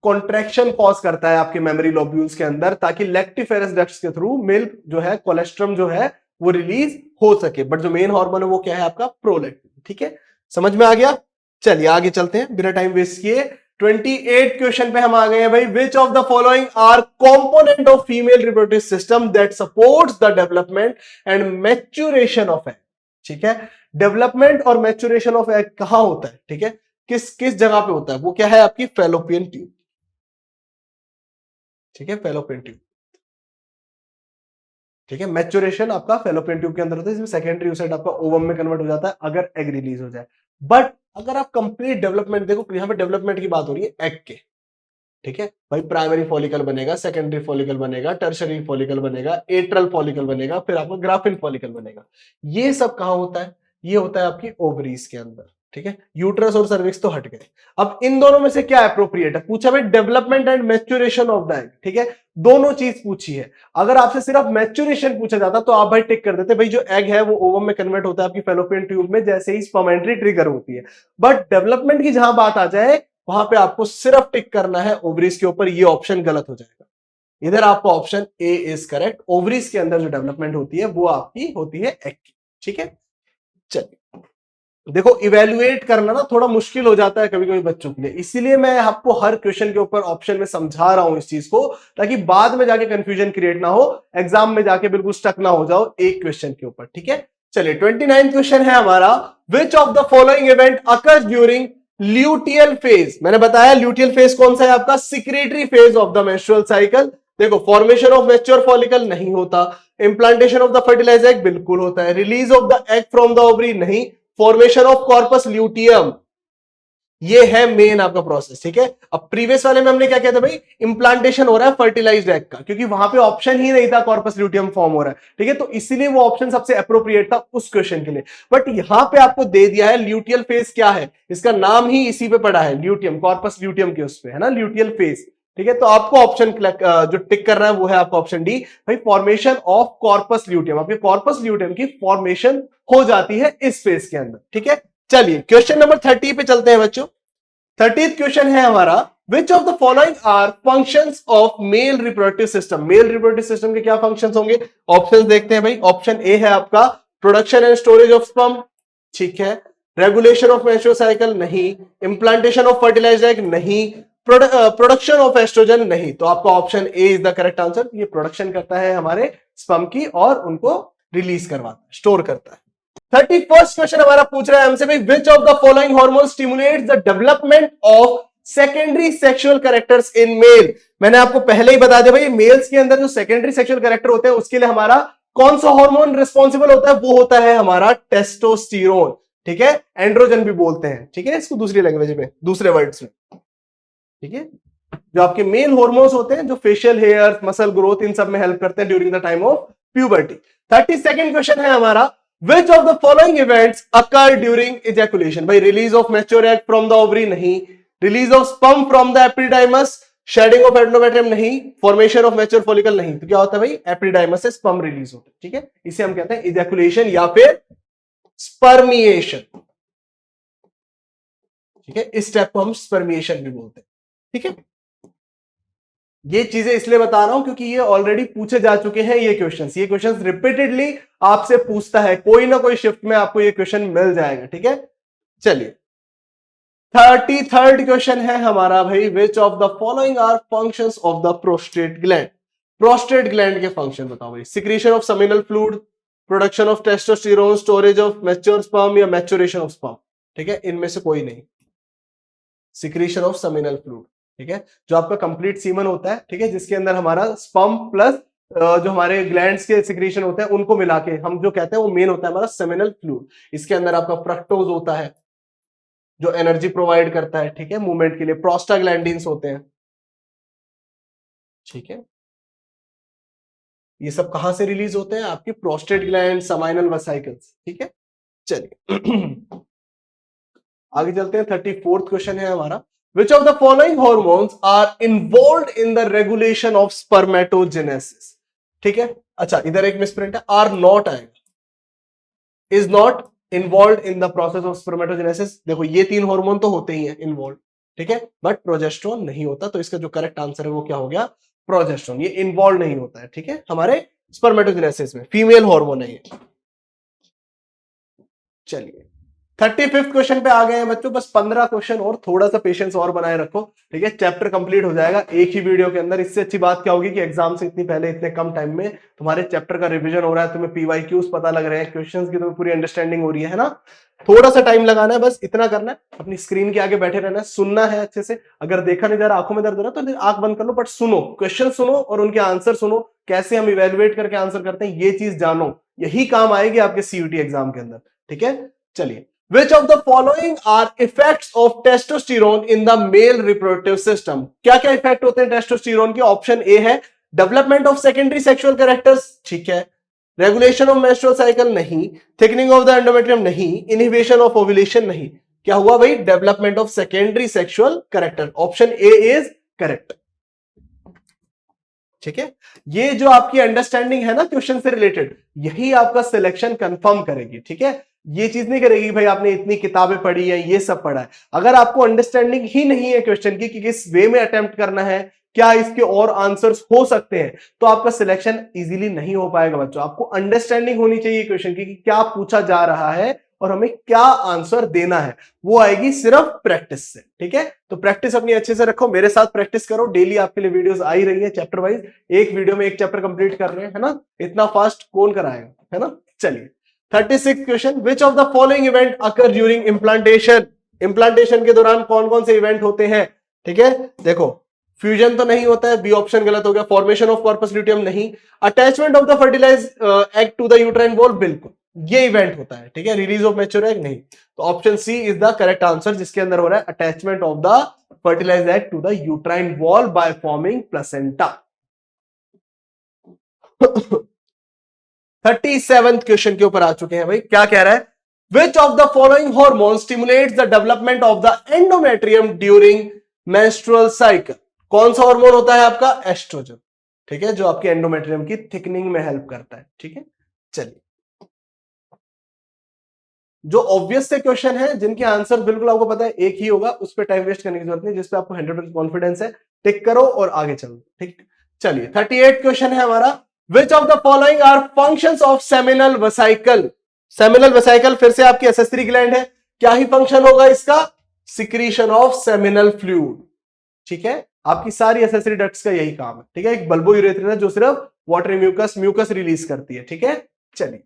कॉन्ट्रैक्शन कॉज करता है आपके मेमोरी लोब्यूल्स के अंदर, ताकि लैक्टिफेरस डक्ट्स के थ्रू मिल्क जो है, कोलेस्ट्रम जो है वो रिलीज हो सके। बट जो मेन हार्मोन है वो क्या है? आपका प्रोलैक्टिन, ठीक है। समझ में आ गया? चलिए आगे चलते हैं बिना टाइम वेस्ट किए। 28 क्वेश्चन पे हम आ गए हैं भाई, which of the following are component of female reproductive system that supports the development and maturation of egg, ठीक है। डेवलपमेंट और मैच्योरेशन ऑफ एग कहां होता है, ठीक है, किस किस जगह पे होता है? वो क्या है? आपकी फैलोपियन ट्यूब, ठीक है, फैलोपियन ट्यूब, ठीक है। मैच्योरेशन आपका फैलोपियन ट्यूब के अंदर होता है, इसमें सेकेंडरी ओसाइट आपका ओवम में कन्वर्ट हो जाता है अगर एग रिलीज हो जाए। बट अगर आप कंप्लीट डेवलपमेंट देखो, यहां पे डेवलपमेंट की बात हो रही है एग के, ठीक है भाई। प्राइमरी फॉलिकल बनेगा, सेकेंडरी फॉलिकल बनेगा, टर्शरी फॉलिकल बनेगा, एट्रल फॉलिकल बनेगा, फिर आपका ग्राफिन फॉलिकल बनेगा। ये सब कहां होता है? ये होता है आपकी ओवरीज के अंदर, ठीक है। यूट्रस और सर्विक्स तो हट गए। अब इन दोनों में से क्या अप्रोप्रिएट है? पूछा भाई development and maturation of the egg, ठीक है। दोनों चीज पूछी है। अगर आपसे सिर्फ मैच्योरेशन पूछा जाता तो आप भाई टिक कर देते, भाई जो एग है वो ओवम में कन्वर्ट होता है आपकी फैलोपियन ट्यूब में, जैसे ही स्पर्म एंट्री ट्रिगर होती है। बट डेवलपमेंट की जहां बात आ जाए वहां पे आपको सिर्फ टिक करना है ओवरीज के ऊपर, ये ऑप्शन गलत हो जाएगा। इधर आपका option A is correct. Ovaries के अंदर जो डेवलपमेंट होती है वो आपकी होती है एग की, ठीक है। चलिए देखो, इवेल्युएट करना ना थोड़ा मुश्किल हो जाता है कभी कभी बच्चों के लिए, इसीलिए मैं आपको हर क्वेश्चन के ऊपर ऑप्शन में समझा रहा हूं इस चीज को, ताकि बाद में जाके कंफ्यूजन क्रिएट ना हो, एग्जाम में जाके बिल्कुल स्टक ना हो जाओ एक क्वेश्चन के ऊपर, ठीक है। चलिए 29th क्वेश्चन है हमारा, which of the following event occurs during luteal phase? मैंने बताया ल्यूटियल फेज कौन सा है आपका? Secretory phase of the menstrual cycle. देखो, फॉर्मेशन ऑफ मैच्योर फॉलिकल नहीं होता, implantation of the fertilised egg बिल्कुल होता है, release of the egg from the ovary नहीं, फॉर्मेशन ऑफ कॉर्पस ल्यूटियम, ये है मेन आपका प्रोसेस, ठीक है। अब प्रीवियस वाले में हमने क्या किया था भाई? इंप्लांटेशन हो रहा है फर्टिलाइज्ड एग का, क्योंकि वहां पे ऑप्शन ही नहीं था कॉर्पस ल्यूटियम फॉर्म हो रहा है, ठीक है। तो इसीलिए वो ऑप्शन सबसे अप्रोप्रिएट था उस क्वेश्चन के लिए। बट यहां पे आपको दे दिया है ल्यूटियल फेज क्या है, इसका नाम ही इसी पे पड़ा है, ल्यूटियम, कॉर्पस ल्यूटियम के उस पे है ना, ल्यूटियल फेज, ठीक है। तो आपको ऑप्शन जो टिक करना है वो है आपका ऑप्शन डी भाई, फॉर्मेशन ऑफ कॉर्पस ल्यूटियम। आपके कॉर्पस ल्यूटियम की फॉर्मेशन हो जाती है इस फेज के अंदर, ठीक है। चलिए क्वेश्चन नंबर 30 पे चलते हैं बच्चों। 30th क्वेश्चन है हमारा, which of the following are functions of male reproductive system? Male reproductive system के क्या फंक्शंस होंगे? ऑप्शंस देखते हैं भाई। ऑप्शन ए है आपका production and storage of sperm, ठीक है। रेगुलेशन ऑफ मेंस्ट्रुअल साइकिल नहीं, इंप्लांटेशन ऑफ फर्टिलाइज्ड एग नहीं, प्रोडक्शन ऑफ एस्ट्रोजन नहीं। तो आपका option A is the correct answer. ये प्रोडक्शन करता है हमारे स्पर्म की और उनको रिलीज करवाता है, स्टोर करता है। 31st क्वेश्चन हमारा पूछ रहा है हमसे भाई, which of the following hormone stimulates the development of secondary sexual characters in male. मैंने आपको पहले ही बता दिया भाई, मेल्स के अंदर जो सेकेंडरी सेक्सुअल कैरेक्टर होते हैं उसके लिए हमारा कौन सा हार्मोन रिस्पॉन्सिबल होता है, वो होता है हमारा टेस्टोस्टेरोन, ठीक है, एंड्रोजन भी बोलते हैं, ठीक है, इसको दूसरी लैंग्वेज में, दूसरे वर्ड्स में, ठीक है। जो आपके मेल हार्मोन्स होते हैं जो फेशियल हेयर, मसल ग्रोथ, इन सब में हेल्प करते हैं during the time of puberty. 32nd question है हमारा, which of the following events occur during ejaculation। भाई release of mature egg from the ovary नहीं, release of sperm from the epididymis, shedding of endometrium नहीं, formation of mature follicle नहीं। तो क्या होता है भाई, एपिडाइमस से स्पर्म रिलीज होता है, ठीक है, इसे हम कहते हैं इजैकुलेशन या फिर स्पर्मिएशन, ठीक है, इस स्टेप को हम स्पर्मिएशन भी बोलते हैं, ठीक है। ये चीजें इसलिए बता रहा हूं क्योंकि ये ऑलरेडी पूछे जा चुके हैं ये क्वेश्चंस रिपीटेडली आपसे पूछता है, कोई ना कोई शिफ्ट में आपको ये क्वेश्चन मिल जाएगा, ठीक है। चलिए 33rd क्वेश्चन है हमारा भाई, which of the following are functions of the prostate gland. Prostate gland के फंक्शन बताओ भाई, secretion of seminal fluid, production of testosterone, storage of mature sperm या मैच्योरेशन ऑफ स्पर्म, ठीक है, इनमें से कोई नहीं। सिक्रीशन ऑफ सेमिनल फ्लूइड, ठीक है, जो आपका कंप्लीट सीमन होता है, ठीक है, जिसके अंदर हमारा स्पर्म प्लस जो हमारे ग्लैंड्स के सिक्रीशन होते हैं उनको मिला के हम जो कहते हैं वो मेन होता है हमारा सेमिनल फ्लूइड। इसके अंदर आपका फ्रक्टोज होता है जो एनर्जी प्रोवाइड करता है, ठीक है, मूवमेंट के लिए, प्रोस्टाग्लैंडिन्स होते हैं, ठीक है, ये सब कहां से रिलीज होते हैं, आपके प्रोस्टेट ग्लैंड, सेमिनल वेसिकल्स, ठीक है। चलिए आगे चलते हैं। 34th क्वेश्चन है हमारा, which of the following hormones are involved in the regulation of spermatogenesis। ठीक है, अच्छा इधर एक मिसप्रिंट है, आर नॉट आएगा, is not involve in the process of spermatogenesis. देखो ये तीन हार्मोन तो होते ही हैं इन्वॉल्व, ठीक है, बट प्रोजेस्टेरोन नहीं होता, तो इसका जो करेक्ट आंसर है वो क्या हो गया, प्रोजेस्टेरोन। ये इन्वॉल्व नहीं होता है, ठीक है, हमारे स्पर्मेटोजेनेसिस में, फीमेल हार्मोन है ये। चलिए 35th क्वेश्चन पे आ गए हैं बच्चों, बस 15 क्वेश्चन और, थोड़ा सा पेशेंस और बनाए रखो, ठीक है, चैप्टर कंप्लीट हो जाएगा एक ही वीडियो के अंदर। इससे अच्छी बात क्या होगी कि एग्जाम से इतनी पहले इतने कम टाइम में तुम्हारे चैप्टर का रिवीजन हो रहा है, तुम्हें पीवाईक्यूज पता लग रहे हैं, क्वेश्चंस की तुम्हें पूरी अंडरस्टैंडिंग हो रही है ना। थोड़ा सा टाइम लगाना है, बस इतना करना है, अपनी स्क्रीन के आगे बैठे रहना है, सुनना है अच्छे से। अगर देखा नहीं जा रहा, आंखों में दर्द हो रहा है तो आंख बंद कर लो, बट सुनो, क्वेश्चन सुनो और उनके आंसर सुनो, कैसे हम इवेलुएट करके आंसर करते हैं ये चीज जानो, यही काम आएगी आपके सीयूटी एग्जाम के अंदर, ठीक है। चलिए, Which of the following are effects of testosterone in the male reproductive system। क्या क्या इफेक्ट होते हैं टेस्टोस्टेरोन के? ऑप्शन ए है development of secondary sexual characters, ठीक है, रेगुलेशन ऑफ मेंस्ट्रुअल साइकिल नहीं, थिकनिंग ऑफ द एंडोमेट्रियम नहीं, इनहिबिशन ऑफ ओव्यूलेशन नहीं। क्या हुआ भाई, development of secondary sexual character, option A is correct, ठीक है। ये जो आपकी अंडरस्टैंडिंग है ना क्वेश्चन से रिलेटेड, यही आपका सिलेक्शन कंफर्म करेगी, ठीक है। ये चीज नहीं करेगी भाई आपने इतनी किताबें पढ़ी है, ये सब पढ़ा है। अगर आपको अंडरस्टैंडिंग ही नहीं है क्वेश्चन की कि किस वे में अटेम्प्ट करना है, क्या इसके और आंसर्स हो सकते हैं, तो आपका सिलेक्शन इजीली नहीं हो पाएगा बच्चों। आपको अंडरस्टैंडिंग होनी चाहिए क्वेश्चन की कि क्या पूछा जा रहा है और हमें क्या आंसर देना है, वो आएगी सिर्फ प्रैक्टिस से, ठीक है। तो प्रैक्टिस अपनी अच्छे से रखो, मेरे साथ प्रैक्टिस करो, डेली आपके लिए वीडियोस आ ही रही है चैप्टर वाइज, एक वीडियो में एक चैप्टर कंप्लीट कर रहे हैं, है ना, इतना फास्ट कौन कराएगा, है ना। चलिए 36 question, which of the following event occur during implantation. Implantation के दौरान कौन कौन से इवेंट होते हैं, ठीक है। देखो फ्यूजन तो नहीं होता है, बी ऑप्शन गलत हो गया, फॉर्मेशन ऑफ कॉर्पस ल्यूटियम नहीं, attachment of the fertilise egg to the uterine wall, बिल्कुल ये इवेंट होता है, ठीक है, रिलीज ऑफ मैच्योर एग नहीं। तो option C is the correct answer, जिसके अंदर हो रहा है attachment of the fertilise egg to the uterine wall by forming placenta. 37th question के ऊपर आ चुके हैं भाई, क्या कह रहा है, which of the following hormone stimulates the development of the endometrium during menstrual cycle. कौन सा हार्मोन होता है आपका, एस्ट्रोजन, ठीक है, जो आपके एंडोमेट्रियम की थिकनिंग में हेल्प करता है, ठीक है। चलिए जो ऑब्वियस से क्वेश्चन है, जिनके आंसर बिल्कुल आपको पता है एक ही होगा, उस पर टाइम वेस्ट करने की जरूरत नहीं, जिसपे आपको 100% कॉन्फिडेंस है, टिक करो और आगे चलो, ठीक। चलिए 38 क्वेश्चन है हमारा, which of the following are functions of seminal vesicle. Seminal vesicle फिर से आपकी एसेसरी ग्लैंड है, क्या ही फंक्शन होगा इसका, सिक्रीशन ऑफ सेमिनल फ्लूइड, ठीक है, आपकी सारी एसेसरी डक्ट्स का यही काम है, ठीक है। एक बल्बो यूरेथ्रिन है जो सिर्फ वाटरी म्यूकस रिलीज करती है, ठीक है। चलिए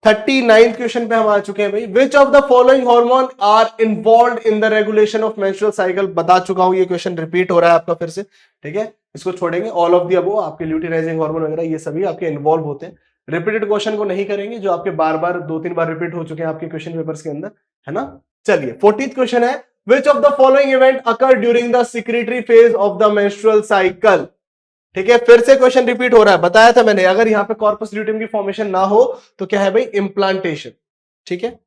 39th क्वेश्चन पे हम आ चुके हैं भाई। Which of the following hormone are involve in the regulation of menstrual cycle. बता चुका हूं, ये क्वेश्चन रिपीट हो रहा है आपका फिर से, ठीक है, इसको छोड़ेंगे। ऑल ऑफ दी अबव, आपके ल्यूटिनाइजिंग हार्मोन वगैरह ये सभी आपके इन्वॉल्व होते हैं। रिपीटेड क्वेश्चन को नहीं करेंगे, जो आपके बार बार 2-3 बार रिपीट हो चुके हैं आपके क्वेश्चन पेपर्स के अंदर, है ना। चलिए 40th क्वेश्चन है, which of the following event occur during the secretary phase of the menstrual cycle. ठीक है, फिर से क्वेश्चन रिपीट हो रहा है, बताया था मैंने, अगर यहां पे कॉर्पस ल्यूटियम की फॉर्मेशन ना हो तो क्या है भाई, इम्प्लांटेशन। ठीक है,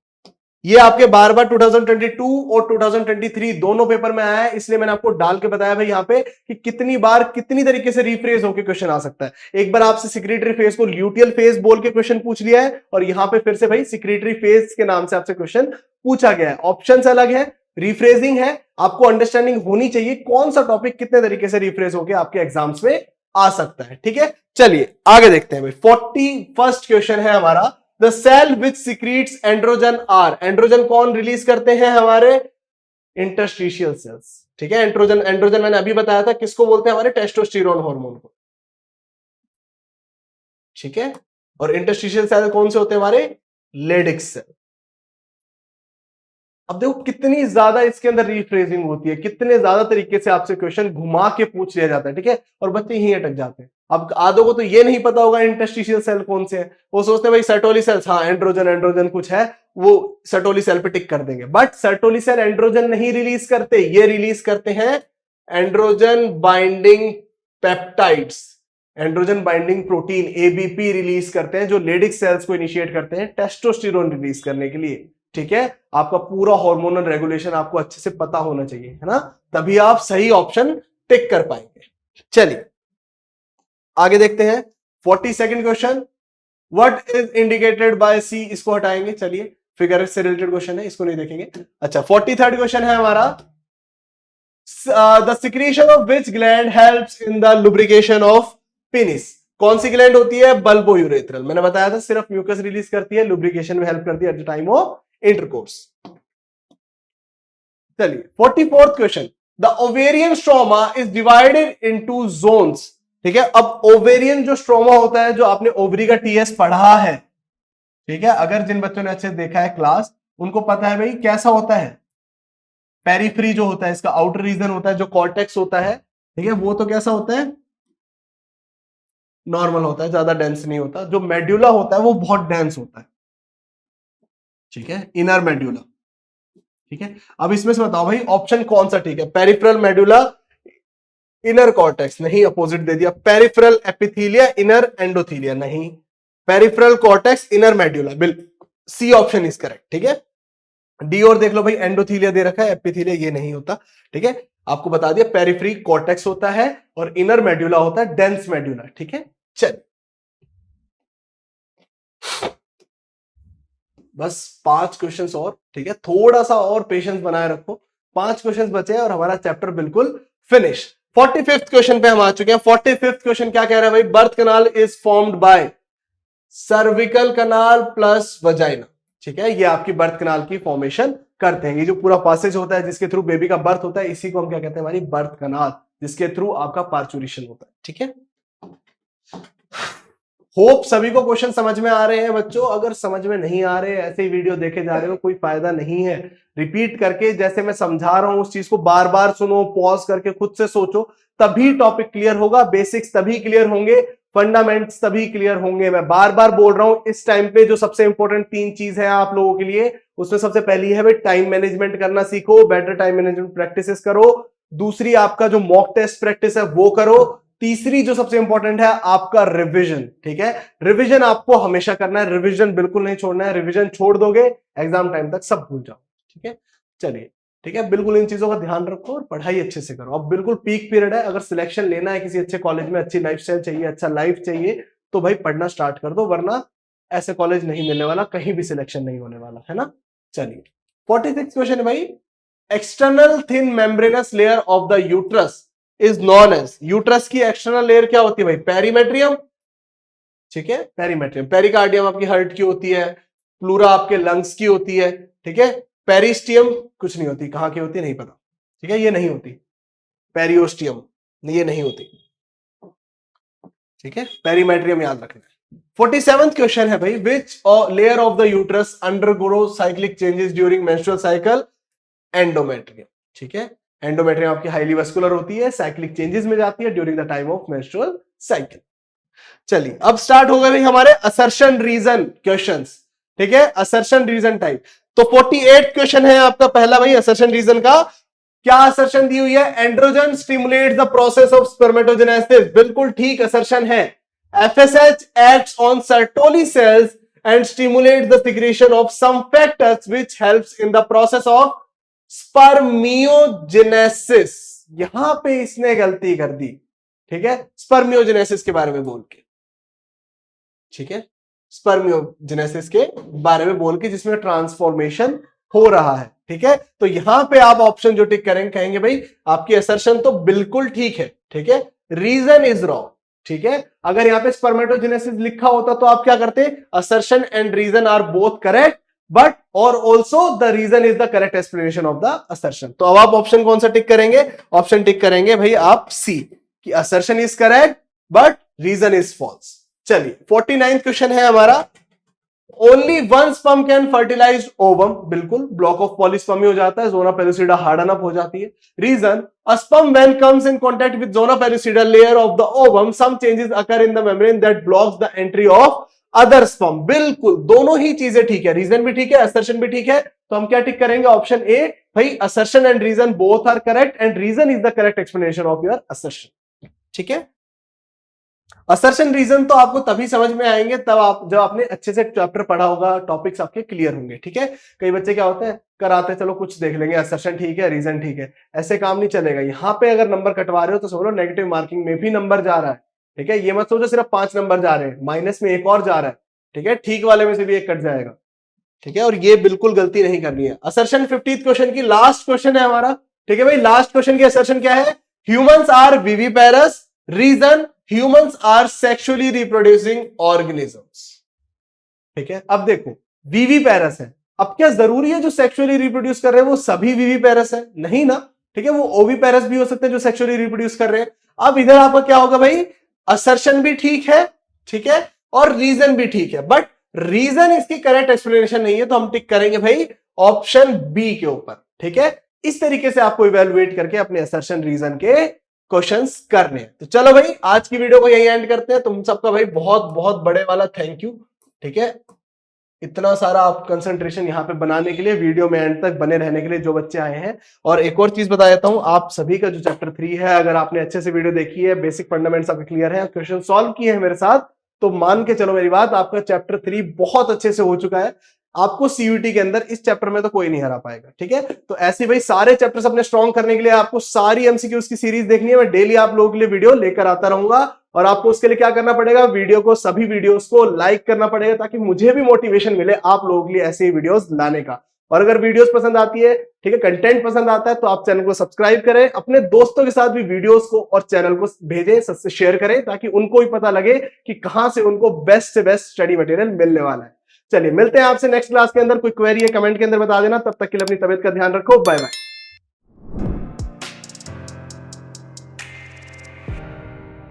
ये आपके बार बार 2022 और 2023 दोनों पेपर में आया है, इसलिए मैंने आपको डाल के बताया भाई यहां पे कि कितनी बार कितनी तरीके से रिफ्रेज होकर क्वेश्चन आ सकता है। एक बार आपसे सिक्रेटरी फेज को ल्यूटियल फेज बोल के क्वेश्चन पूछ लिया है, और यहां पे फिर से भाई सिक्रेटरी फेज के नाम से आपसे क्वेश्चन पूछा गया है। ऑप्शंस अलग है, रिफ्रेजिंग है, आपको अंडरस्टैंडिंग होनी चाहिए कौन सा टॉपिक कितने तरीके से रिफ्रेज होकर आपके एग्जाम्स में आ सकता है। ठीक है, चलिए आगे देखते हैं भाई। 41st क्वेश्चन है हमारा, the cell which secretes androgen are. Androgen कौन रिलीज करते हैं, हमारे इंटरस्टिशियल सेल्स। ठीक है, एंड्रोजन, एंड्रोजन मैंने अभी बताया था किसको बोलते हैं, हमारे टेस्टोस्टेरोन हार्मोन को। ठीक है, और इंटरस्टिशियल सेल कौन से होते हैं, हमारे लेडिक सेल। अब देखो कितनी ज्यादा इसके अंदर रिफ्रेजिंग होती है, कितने ज्यादा तरीके से आपसे क्वेश्चन घुमा के पूछ लिया जाता है। ठीक है, और बच्चे यहीं अटक जाते हैं। अब आधों को तो ये नहीं पता होगा इंटरस्टिशियल सेल कौन से है, वो सोचते हैं भाई सर्टोली सेल्स, हाँ एंड्रोजन, एंड्रोजन कुछ है, वो सर्टोली सेल पे टिक कर देंगे। बट सर्टोली सेल एंड्रोजन नहीं रिलीज करते, ये रिलीज करते हैं androgen binding peptides, androgen binding protein ABP release करते हैं, जो लेडिक सेल्स को इनिशिएट करते हैं टेस्टोस्टेरोन रिलीज करने के लिए। ठीक है, आपका पूरा हार्मोनल रेगुलेशन आपको अच्छे से पता होना चाहिए, है ना, तभी आप सही ऑप्शन टिक कर पाएंगे। चलिए आगे देखते हैं 42nd question, what is indicated by C. इसको हटाएंगे, चलिए फिगर से रिलेटेड क्वेश्चन है, इसको नहीं देखेंगे। अच्छा 43rd क्वेश्चन है हमारा, the secretion of which gland helps in the lubrication of penis. कौन सी ग्लैंड होती है, बल्बोयूरेथ्रल। मैंने बताया था सिर्फ म्यूकस रिलीज करती है, लुब्रिकेशन में हेल्प करती है at the time of intercourse. चलिए 44th question, the ovarian stroma is divided into zones. ठीक है, अब ओवेरियन जो स्ट्रोमा होता है, जो आपने ओवरी का टीएस पढ़ा है, ठीक है, अगर जिन बच्चों ने अच्छे देखा है क्लास, उनको पता है भाई कैसा होता है। पेरिफ्री जो होता है, इसका आउटर रीजन होता है, जो कॉर्टेक्स होता है, ठीक है, वो तो कैसा होता है, नॉर्मल होता है, ज्यादा डेंस नहीं होता। जो मेड्यूला होता है वो बहुत डेंस होता है। ठीक है, इनर मेड्यूला। ठीक है, अब इसमें से बताओ भाई ऑप्शन कौन सा ठीक है, पेरिफेरल मेडुला, इनर कॉर्टेक्स, नहीं, अपोजिट दे दिया। पेरिफेरल एपिथेलिया, इनर एंडोथेलिया, नहीं, पेरिफेरल कॉर्टेक्स, इनर मेडुला, बिल्कुल सी ऑप्शन इज करेक्ट। ठीक है, डी और देख लो भाई, एंडोथेलिया दे रखा है, एपिथेलिया ये नहीं होता। ठीक है, आपको बता दिया पेरिफेरी कॉर्टेक्स होता है और इनर मेडुला होता है डेंस मेडुला। ठीक है, चल बस 5 क्वेश्चंस और, ठीक है, थोड़ा सा और पेशेंस बनाए रखो, 5 क्वेश्चंस बचे हैं और हमारा चैप्टर बिल्कुल फिनिश। 45th क्वेश्चन पे हम आ चुके हैं। 45th क्वेश्चन क्या कह रहा है भाई, birth canal is formed by cervical canal plus vagina. ठीक है, ये आपकी बर्थ कनाल की फॉर्मेशन करते हैं। ये जो पूरा पासेज होता है जिसके थ्रू बेबी का बर्थ होता है, इसी को हम क्या कहते हैं, हमारी बर्थ कनाल, जिसके थ्रू आपका पार्चुरेशन होता है। ठीक है, होप सभी को क्वेश्चन समझ में आ रहे हैं बच्चों। अगर समझ में नहीं आ रहे, ऐसे ही वीडियो देखे जा रहे हो, कोई फायदा नहीं है। रिपीट करके जैसे मैं समझा रहा हूं उस चीज को बार बार सुनो, पॉज करके खुद से सोचो, तभी टॉपिक क्लियर होगा, बेसिक्स तभी क्लियर होंगे, फंडामेंट्स तभी क्लियर होंगे। मैं बार बार बोल रहा हूं, इस टाइम पे जो सबसे इंपॉर्टेंट 3 चीज है आप लोगों के लिए, उसमें सबसे पहली है भाई टाइम मैनेजमेंट करना सीखो, बेटर टाइम मैनेजमेंट प्रैक्टिसेस करो। दूसरी आपका जो मॉक टेस्ट प्रैक्टिस है वो करो। तीसरी जो सबसे इंपॉर्टेंट है आपका रिवीजन। ठीक है, रिवीजन आपको हमेशा करना है, रिवीजन बिल्कुल नहीं छोड़ना है। रिवीजन छोड़ दोगे एग्जाम टाइम तक सब भूल जाओ। ठीक है, चलिए ठीक है, बिल्कुल इन चीजों का ध्यान रखो और पढ़ाई अच्छे से करो। अब बिल्कुल पीक पीरियड है, अगर सिलेक्शन लेना है किसी अच्छे कॉलेज में, अच्छी लाइफस्टाइल चाहिए, अच्छा लाइफ चाहिए, तो भाई पढ़ना स्टार्ट कर दो, वरना ऐसे कॉलेज नहीं मिलने वाला, कहीं भी सिलेक्शन नहीं होने वाला, है ना। चलिए 46 क्वेश्चन है भाई, external thin membranous layer of the uterus is known as. Uterus की एक्सटर्नल लेयर क्या होती है भाई, पेरीमेट्रियम। ठीक है, पेरीमेट्रियम। पेरिकार्डियम आपकी हार्ट की होती है, प्लूरा आपके लंग्स की होती है। ठीक है, पेरिस्टियम कुछ नहीं होती, कहां की होती है नहीं पता। ठीक है, ये नहीं होती। पेरियोस्टियम ये नहीं होती। ठीक है, पेरीमेट्रियम याद रखना है। 47th क्वेश्चन है भाई, which layer of the uterus undergo cyclic changes during menstrual cycle? Endometrium. ठीक है, एंडोमेट्रियम आपकी हाईली वस्कुलर होती है, साइक्लिक चेंजेस में जाती है during the time of menstrual cycle. चलिए अब स्टार्ट हो गए भाई हमारे असर्शन रीजन क्वेश्चंस। ठीक है, असर्शन रीजन टाइप। तो 48 क्वेश्चन है आपका पहला भाई असर्शन रीजन का। क्या असर्शन दी हुई है? Androgen stimulates the process of spermatogenesis. बिल्कुल ठीक असर्शन है। FSH acts on Sertoli cells and stimulates the secretion of some factors which helps in the process of spermiogenesis. यहां पे इसने गलती कर दी। ठीक है, स्पर्मियोजेनेसिस के बारे में बोल के। ठीक है, स्पर्मियोजेनेसिस के बारे में बोल के जिसमें ट्रांसफॉर्मेशन हो रहा है। ठीक है, तो यहां पे आप ऑप्शन जो टिक करेंगे कहेंगे भाई आपकी असर्शन तो बिल्कुल ठीक है। ठीक है, रीजन इज रॉन्ग। ठीक है, अगर यहां पे स्पर्मेटोजेनेसिस लिखा होता तो आप क्या करते? Assertion and reason are both correct but और also the reason is the correct explanation of the assertion. तो अब आप ऑप्शन कौन सा टिक करेंगे? ऑप्शन टिक करेंगे भाई आप सी, कि assertion is correct but reason is false. चलिए 49th क्वेश्चन है हमारा, only one sperm can fertilize ovum. बिल्कुल, ब्लॉक ऑफ पॉलीस्पर्मी हो जाता है, जोना पेलुसिडा हार्डन अप हो जाती है। Reason, a sperm when comes in contact with zona pellucida layer of the ovum some changes occur in the membrane that blocks the entry of other sperm. बिल्कुल, दोनों ही चीजें ठीक है, reason भी ठीक है, असर्शन भी ठीक है। तो हम क्या टिक करेंगे? ऑप्शन ए भाई, assertion and reason both are correct and reason is the correct explanation of your assertion. ठीक है, असर्शन रीजन तो आपको तभी समझ में आएंगे तब आप जब आपने अच्छे से चैप्टर पढ़ा होगा, टॉपिक्स आपके क्लियर होंगे। ठीक है, कई बच्चे क्या होते हैं, कराते चलो कुछ देख लेंगे, असर्शन ठीक है, रीजन ठीक है, ऐसे काम नहीं चलेगा। यहाँ पे अगर नंबर कटवा रहे हो तो समझो नेगेटिव मार्किंग में भी नंबर जा रहा है। ठीक है, ये मत सोचो सिर्फ 5 नंबर जा रहे हैं, माइनस में एक और जा रहा है। ठीक है, ठीक वाले में से भी एक कट जाएगा। ठीक है, और ये बिल्कुल गलती नहीं करनी है। असर्शन 50th क्वेश्चन की लास्ट क्वेश्चन है हमारा। ठीक है भाई, लास्ट क्वेश्चन की असर्शन क्या है? Humans are viviparous. Reason, humans are sexually reproducing organisms. ठीक है, अब देखो विविपेरस है, अब क्या जरूरी है जो सेक्सुअली रिप्रोड्यूस कर रहे हैं वो सभी विविपेरस है? नहीं ना। ठीक है, वो ओविपेरस भी हो सकते हैं जो सेक्सुअली रिप्रोड्यूस कर रहे हैं। अब इधर आपका क्या होगा भाई? असर्शन भी ठीक है, ठीक है, और रीजन भी ठीक है, बट रीजन इसकी करेक्ट एक्सप्लेनेशन नहीं है, तो हम टिक करेंगे भाई ऑप्शन बी के ऊपर। ठीक है, इस तरीके से आपको इवेलुएट करके अपने असर्शन रीजन के क्वेश्चंस करने हैं। तो चलो भाई आज की वीडियो को यही एंड करते हैं। तुम सबका भाई बहुत बहुत बड़े वाला थैंक यू। ठीक है, इतना सारा आप कंसंट्रेशन यहाँ पे बनाने के लिए, वीडियो में एंड तक बने रहने के लिए जो बच्चे आए हैं। और एक और चीज बता देता हूँ, आप सभी का जो चैप्टर 3 है, अगर आपने अच्छे से वीडियो देखी है, बेसिक फंडामेंट्स आपके क्लियर है, क्वेश्चन सॉल्व किए हैं मेरे साथ, तो मान के चलो मेरी बात, आपका चैप्टर 3 बहुत अच्छे से हो चुका है। आपको सीयूटी के अंदर इस चैप्टर में तो कोई नहीं हरा पाएगा। ठीक है, तो ऐसे भाई सारे चैप्टर्स अपने स्ट्रॉन्ग करने के लिए आपको सारी एमसीक्यूज की सीरीज देखनी है। मैं डेली आप लोगों के लिए वीडियो लेकर आता रहूंगा, और आपको उसके लिए क्या करना पड़ेगा? वीडियो को, सभी वीडियोस को लाइक करना पड़ेगा, ताकि मुझे भी मोटिवेशन मिले आप लोगों के लिए ऐसे ही वीडियोस लाने का। और अगर वीडियोस पसंद आती है, ठीक है, कंटेंट पसंद आता है, तो आप चैनल को सब्सक्राइब करें, अपने दोस्तों के साथ भी वीडियोस को और चैनल को भेजें, सबसे शेयर करें, ताकि उनको भी पता लगे कि कहां से उनको बेस्ट से बेस्ट स्टडी मटेरियल मिलने वाला है। चलिए मिलते हैं आपसे नेक्स्ट क्लास के अंदर। कोई क्वेरी है कमेंट के अंदर बता देना। तब तक के लिए अपनी तबीयत का ध्यान रखो। Bye bye.